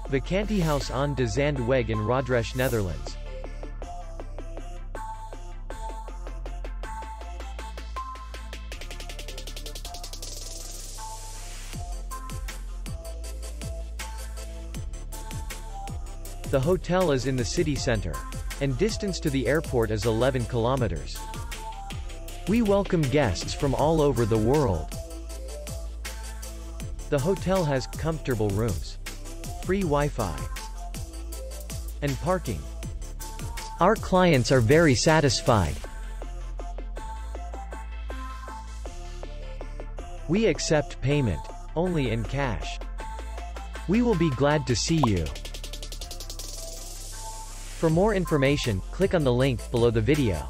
Vakantiehuis Aan de Zandweg in Roderesch, Netherlands. The hotel is in the city center, and distance to the airport is 11 kilometers. We welcome guests from all over the world. The hotel has comfortable rooms, free Wi-Fi, and parking. Our clients are very satisfied. We accept payment only in cash. We will be glad to see you. For more information, click on the link below the video.